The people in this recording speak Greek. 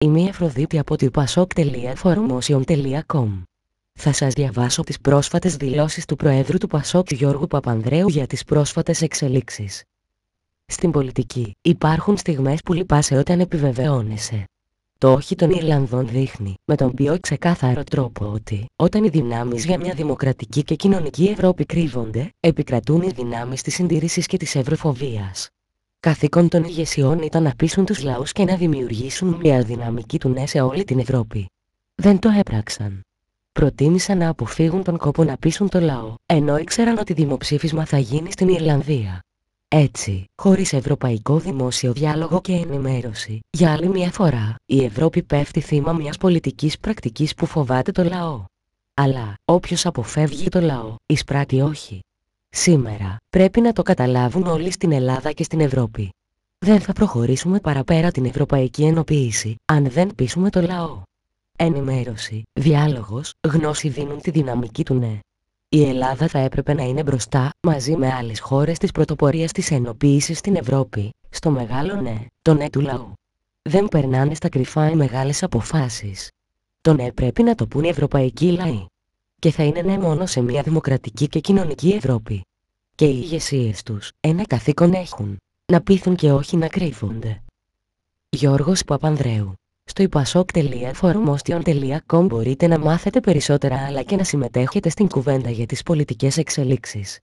Είμαι η Αφροδίτη από το pasok.formotion.com. Θα σας διαβάσω τις πρόσφατες δηλώσεις του Προέδρου του Πασόκ Γιώργου Παπανδρέου για τις πρόσφατες εξελίξεις. Στην πολιτική, υπάρχουν στιγμές που λυπάσαι όταν επιβεβαιώνεσαι. Το όχι των Ιρλανδών δείχνει, με τον πιο ξεκάθαρο τρόπο ότι, όταν οι δυνάμεις για μια δημοκρατική και κοινωνική Ευρώπη κρύβονται, επικρατούν οι δυνάμεις της συντήρησης και της ευρωφοβίας. Καθήκον των ηγεσιών ήταν να πείσουν τους λαούς και να δημιουργήσουν μια δυναμική του ναι σε όλη την Ευρώπη. Δεν το έπραξαν. Προτίμησαν να αποφύγουν τον κόπο να πείσουν το λαό, ενώ ήξεραν ότι δημοψήφισμα θα γίνει στην Ιρλανδία. Έτσι, χωρίς ευρωπαϊκό δημόσιο διάλογο και ενημέρωση, για άλλη μια φορά, η Ευρώπη πέφτει θύμα μιας πολιτικής πρακτικής που φοβάται το λαό. Αλλά, όποιος αποφεύγει το λαό, εισπράττει όχι. Σήμερα, πρέπει να το καταλάβουν όλοι στην Ελλάδα και στην Ευρώπη. Δεν θα προχωρήσουμε παραπέρα την ευρωπαϊκή ενοποίηση, αν δεν πείσουμε το λαό. Ενημέρωση, διάλογος, γνώση δίνουν τη δυναμική του ναι. Η Ελλάδα θα έπρεπε να είναι μπροστά, μαζί με άλλες χώρες της πρωτοπορίας της ενοποίησης στην Ευρώπη, στο μεγάλο ναι, το ναι του λαού. Δεν περνάνε στα κρυφά οι μεγάλες αποφάσεις. Το ναι πρέπει να το πουν οι ευρωπαϊκοί λαοί. Και θα είναι ναι μόνο σε μια δημοκρατική και κοινωνική Ευρώπη. Και οι ηγεσίες τους, ένα καθήκον έχουν. Να πείθουν και όχι να κρύβονται. Γιώργος Παπανδρέου. Στο pasok.formotion.com μπορείτε να μάθετε περισσότερα αλλά και να συμμετέχετε στην κουβέντα για τις πολιτικές εξελίξεις.